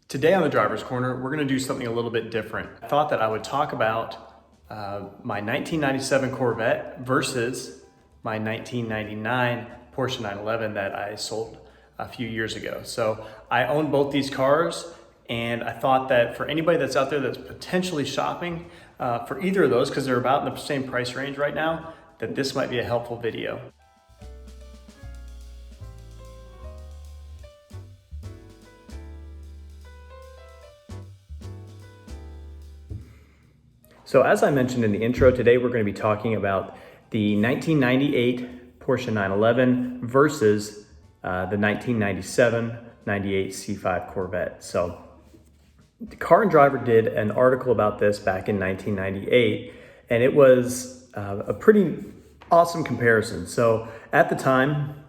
Today on the Driver's Corner, we're going to do something a little bit different. I thought that I would talk about my 1997 Corvette versus my 1999 Porsche 911 that I sold a few years ago. So I own both these cars, and I thought that for anybody that's out there that's potentially shopping for either of those, because they're about in the same price range right now, that this might be a helpful video. So as I mentioned in the intro, today we're going to be talking about the 1998 Porsche 911 versus the 1997 98 C5 Corvette. So Car and Driver did an article about this back in 1998, and it was a pretty awesome comparison. So at the time,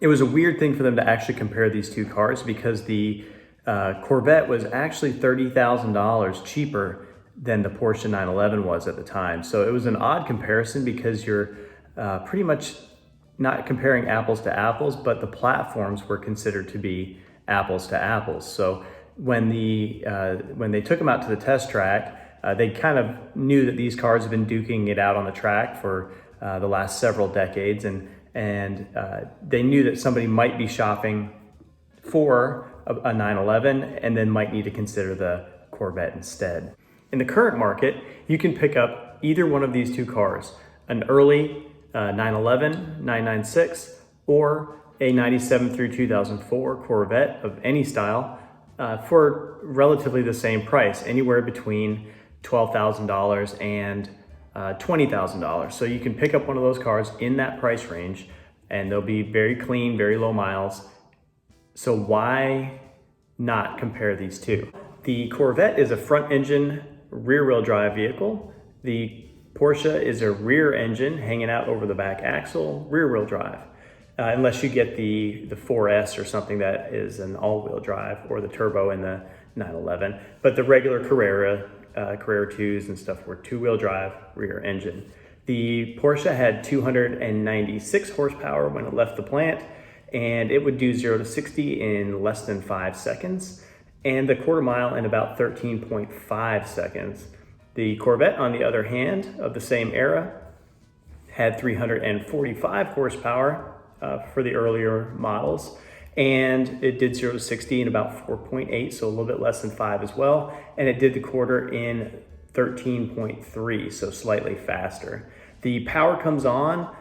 it was a weird thing for them to actually compare these two cars because the Corvette was actually $30,000 cheaper than the Porsche 911 was at the time. So it was an odd comparison because you're pretty much not comparing apples to apples, but the platforms were considered to be apples to apples. So when they took them out to the test track, they kind of knew that these cars have been duking it out on the track for the last several decades, and they knew that somebody might be shopping for a 911 and then might need to consider the Corvette instead. In the current market, you can pick up either one of these two cars, an early 911, 996, or a 97 through 2004 Corvette of any style for relatively the same price, anywhere between $12,000 and $20,000. So you can pick up one of those cars in that price range, and they'll be very clean, very low miles. So why not compare these two? The Corvette is a front engine, rear-wheel drive vehicle. The Porsche is a rear engine hanging out over the back axle, rear-wheel drive, unless you get the 4S or something that is an all-wheel drive, or the turbo in the 911. But the regular Carrera 2s and stuff were two-wheel drive, rear engine. The Porsche had 296 horsepower when it left the plant, and it would do 0 to 60 in less than 5 seconds. And the quarter mile in about 13.5 seconds. The Corvette, on the other hand, of the same era, had 345 horsepower for the earlier models, and it did 0 to 60 in about 4.8, so a little bit less than 5 as well, and it did the quarter in 13.3, so slightly faster. The power comes on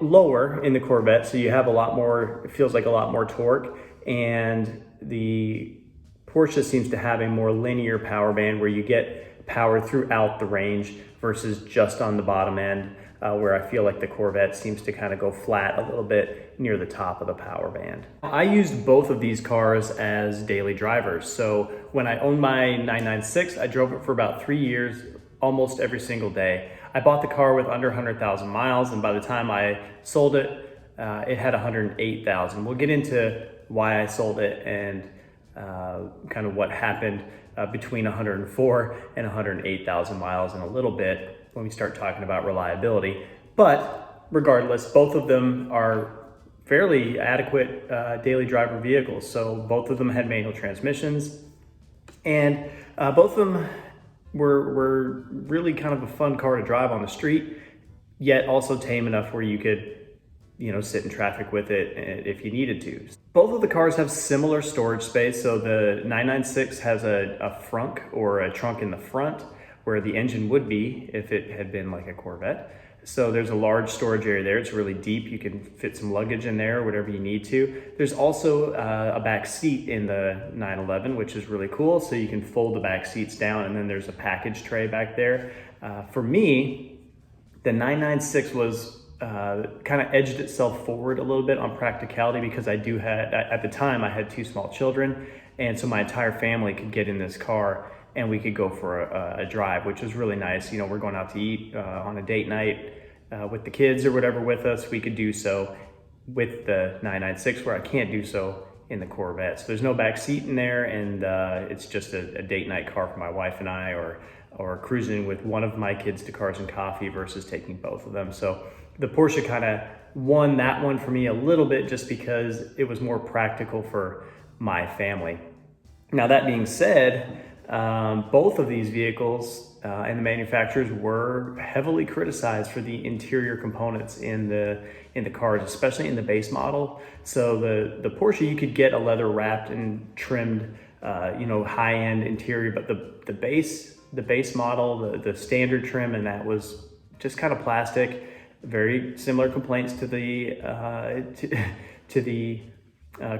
lower in the Corvette, so you have a lot more, it feels like a lot more torque, and the Porsche seems to have a more linear power band where you get power throughout the range versus just on the bottom end, where I feel like the Corvette seems to kind of go flat a little bit near the top of the power band. I used both of these cars as daily drivers. So when I owned my 996, I drove it for about 3 years, almost every single day. I bought the car with under 100,000 miles, and by the time I sold it, it had 108,000. We'll get into why I sold it and kind of what happened between 104 and 108,000 miles in a little bit when we start talking about reliability. But regardless, both of them are fairly adequate daily driver vehicles. So both of them had manual transmissions, and both of them were really kind of a fun car to drive on the street, yet also tame enough where you could sit in traffic with it if you needed to. Both of the cars have similar storage space. So the 996 has a frunk or a trunk in the front where the engine would be if it had been like a Corvette. So there's a large storage area there. It's really deep. You can fit some luggage in there, whatever you need to. There's also a back seat in the 911, which is really cool. So you can fold the back seats down, and then there's a package tray back there. For me, the 996 was kind of edged itself forward a little bit on practicality because at the time I had 2 small children, and so my entire family could get in this car and we could go for a drive, which was really nice. We're going out to eat on a date night with the kids or whatever with us. We could do so with the 996, where I can't do so in the Corvette. So there's no back seat in there, and it's just a date night car for my wife and I, or cruising with one of my kids to Cars and Coffee versus taking both of them. So the Porsche kind of won that one for me a little bit, just because it was more practical for my family. Now that being said, both of these vehicles and the manufacturers were heavily criticized for the interior components in the cars, especially in the base model. So the Porsche, you could get a leather wrapped and trimmed, high end interior, but the base model, the standard trim, and that was just kind of plastic. Very similar complaints to the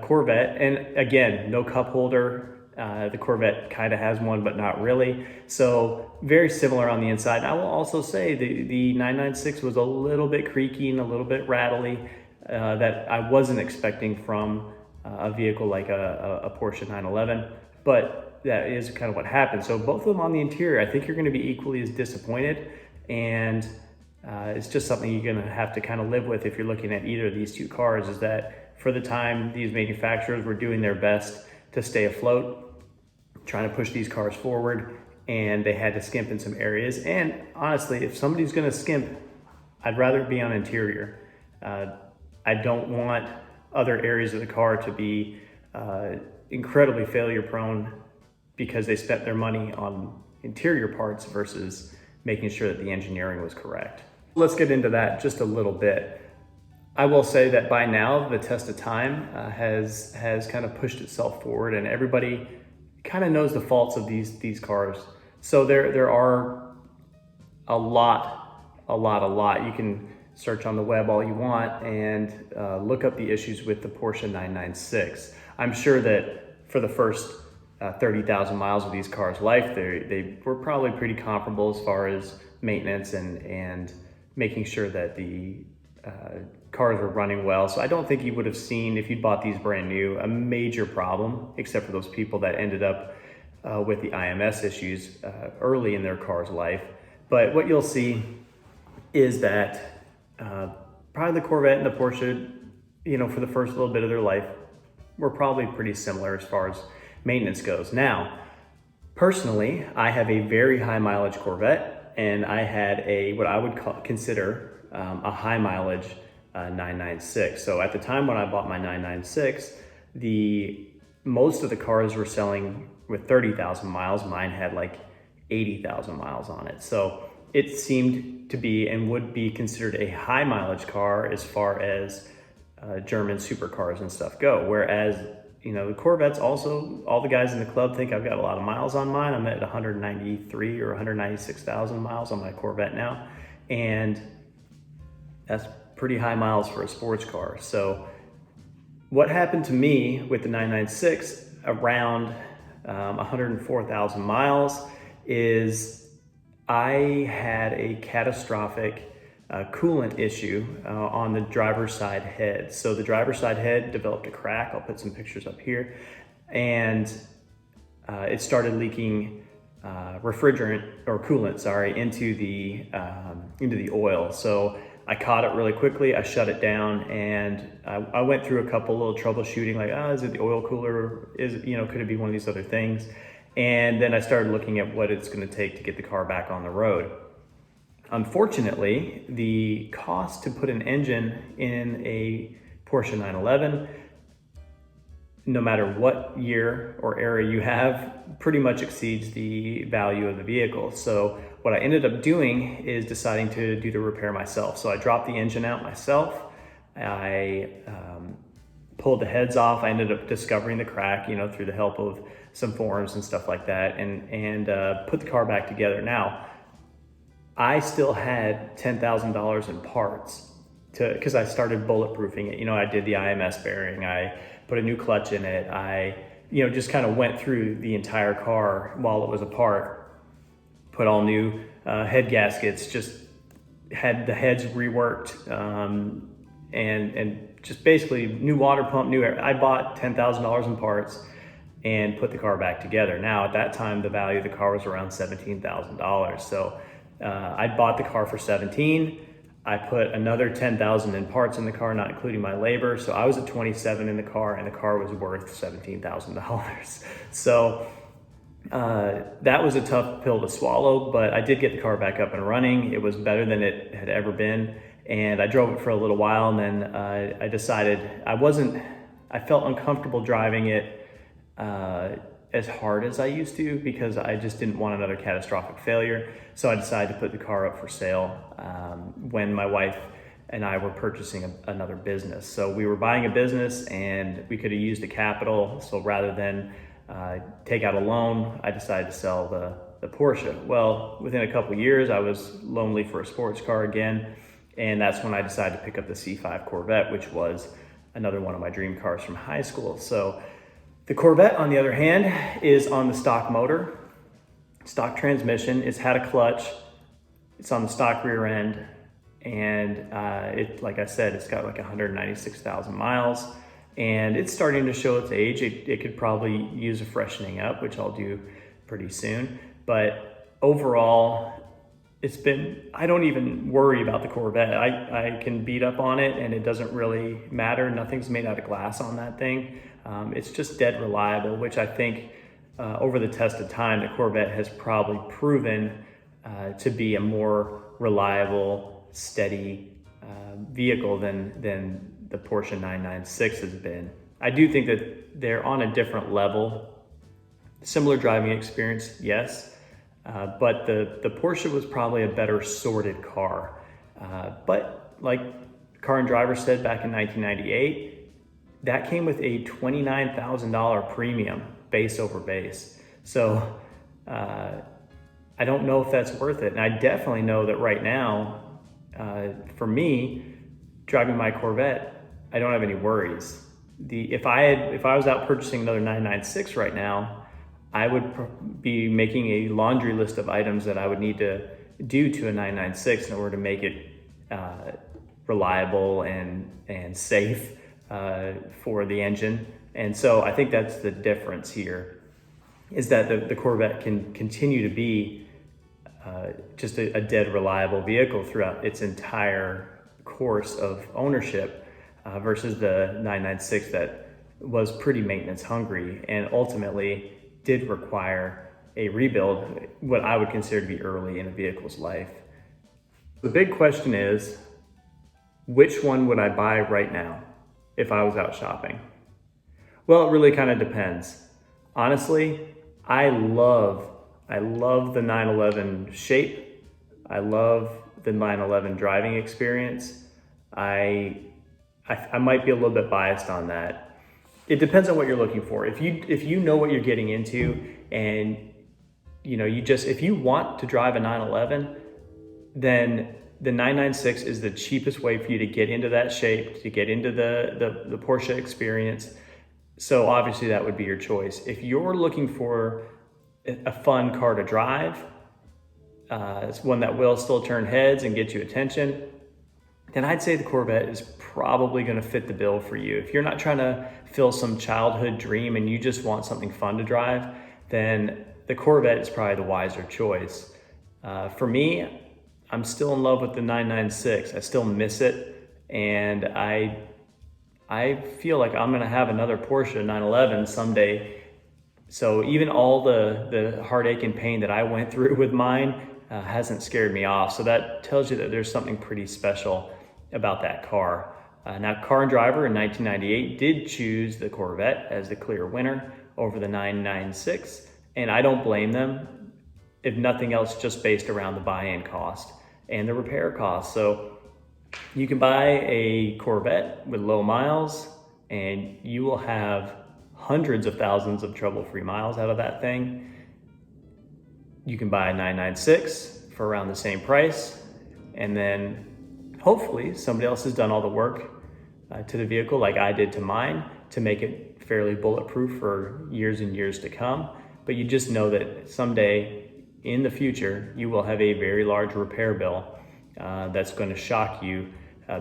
Corvette, and again, no cup holder. The Corvette kind of has one, but not really. So very similar on the inside. And I will also say the 996 was a little bit creaky and a little bit rattly that I wasn't expecting from a vehicle like a Porsche 911, but that is kind of what happened. So both of them on the interior, I think you're going to be equally as disappointed, and it's just something you're going to have to kind of live with if you're looking at either of these two cars, is that for the time, these manufacturers were doing their best to stay afloat, trying to push these cars forward, and they had to skimp in some areas. And honestly, if somebody's going to skimp, I'd rather be on interior. I don't want other areas of the car to be incredibly failure prone because they spent their money on interior parts versus making sure that the engineering was correct. Let's get into that just a little bit. I will say that by now, the test of time has kind of pushed itself forward, and everybody kind of knows the faults of these cars. So there are a lot. You can search on the web all you want and look up the issues with the Porsche 996. I'm sure that for the first 30,000 miles of these cars' life, they were probably pretty comparable as far as maintenance and making sure that the cars were running well. So I don't think you would have seen, if you'd bought these brand new, a major problem, except for those people that ended up with the IMS issues early in their car's life. But what you'll see is that probably the Corvette and the Porsche, for the first little bit of their life, were probably pretty similar as far as maintenance goes. Now, personally, I have a very high mileage Corvette, and I had what I would consider a high mileage 996. So at the time when I bought my 996, most of the cars were selling with 30,000 miles. Mine had like 80,000 miles on it. So it seemed to be and would be considered a high mileage car as far as German supercars and stuff go. Whereas, the Corvettes also, all the guys in the club think I've got a lot of miles on mine. I'm at 193 or 196,000 miles on my Corvette now. And that's pretty high miles for a sports car. So what happened to me with the 996 around 104,000 miles is I had a catastrophic coolant issue on the driver's side head. So the driver's side head developed a crack. I'll put some pictures up here. And it started leaking refrigerant or coolant, into the oil. So I caught it really quickly. I shut it down, and I went through a couple little troubleshooting, like, is it the oil cooler? Could it be one of these other things? And then I started looking at what it's going to take to get the car back on the road. Unfortunately, the cost to put an engine in a Porsche 911, no matter what year or era you have, pretty much exceeds the value of the vehicle. So what I ended up doing is deciding to do the repair myself. So I dropped the engine out myself. I pulled the heads off. I ended up discovering the crack, through the help of some forums and stuff like that, and put the car back together. Now, I still had $10,000 in parts because I started bulletproofing it. I did the IMS bearing. I put a new clutch in it. I, just kind of went through the entire car while it was apart, put all new head gaskets, just had the heads reworked, and just basically new water pump, I bought $10,000 in parts and put the car back together. Now, at that time, the value of the car was around $17,000. So I bought the car for 17. I put another 10,000 in parts in the car, not including my labor. So I was at 27 in the car, and the car was worth $17,000. So that was a tough pill to swallow, but I did get the car back up and running. It was better than it had ever been. And I drove it for a little while, and then I decided I felt uncomfortable driving it as hard as I used to because I just didn't want another catastrophic failure. So I decided to put the car up for sale when my wife and I were purchasing another business. So we were buying a business and we could have used the capital. So rather than take out a loan, I decided to sell the Porsche. Well, within a couple of years, I was lonely for a sports car again. And that's when I decided to pick up the C5 Corvette, which was another one of my dream cars from high school. So the Corvette, on the other hand, is on the stock motor, stock transmission. It's had a clutch. It's on the stock rear end. And like I said, it's got like 196,000 miles. And it's starting to show its age. It could probably use a freshening up, which I'll do pretty soon. But overall, I don't even worry about the Corvette. I can beat up on it and it doesn't really matter. Nothing's made out of glass on that thing. It's just dead reliable, which I think over the test of time, the Corvette has probably proven to be a more reliable, steady vehicle than the Porsche 996 has been. I do think that they're on a different level. Similar driving experience, yes. But the Porsche was probably a better sorted car. But like Car and Driver said back in 1998, that came with a $29,000 premium base over base. So I don't know if that's worth it. And I definitely know that right now, for me, driving my Corvette, I don't have any worries. If I was out purchasing another 996 right now, I would be making a laundry list of items that I would need to do to a 996 in order to make it reliable and safe for the engine. And so I think that's the difference here, is that the Corvette can continue to be just a dead reliable vehicle throughout its entire course of ownership versus the 996 that was pretty maintenance hungry and ultimately did require a rebuild, what I would consider to be early in a vehicle's life. The big question is, which one would I buy right now if I was out shopping? Well, it really kind of depends. Honestly, I love the 911 shape. I love the 911 driving experience. I might be a little bit biased on that. It depends on what you're looking for. If you know what you're getting into, and if you want to drive a 911, then the 996 is the cheapest way for you to get into that shape, to get into the Porsche experience. So obviously that would be your choice. If you're looking for a fun car to drive, it's one that will still turn heads and get you attention, then I'd say the Corvette is probably going to fit the bill for you. If you're not trying to fill some childhood dream and you just want something fun to drive, then the Corvette is probably the wiser choice. For me, I'm still in love with the 996. I still miss it, and I feel like I'm going to have another Porsche 911 someday. So even all the heartache and pain that I went through with mine hasn't scared me off. So that tells you that there's something pretty special about that car. Now, Car and Driver in 1998 did choose the Corvette as the clear winner over the 996, and I don't blame them, if nothing else, just based around the buy-in cost and the repair cost. So you can buy a Corvette with low miles and you will have hundreds of thousands of trouble-free miles out of that thing. You can buy a 996 for around the same price, and then hopefully somebody else has done all the work to the vehicle like I did to mine to make it fairly bulletproof for years and years to come. But you just know that someday in the future, you will have a very large repair bill that's going to shock you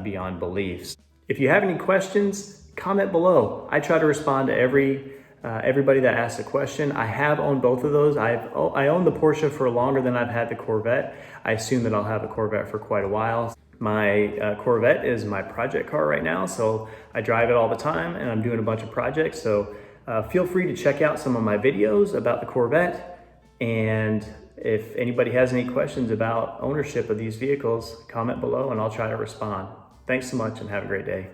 beyond belief. If you have any questions, comment below. I try to respond to everybody that asks a question. I have owned both of those. I owned the Porsche for longer than I've had the Corvette. I assume that I'll have a Corvette for quite a while. My Corvette is my project car right now, so I drive it all the time and I'm doing a bunch of projects. So feel free to check out some of my videos about the Corvette. And if anybody has any questions about ownership of these vehicles, comment below and I'll try to respond. Thanks so much and have a great day.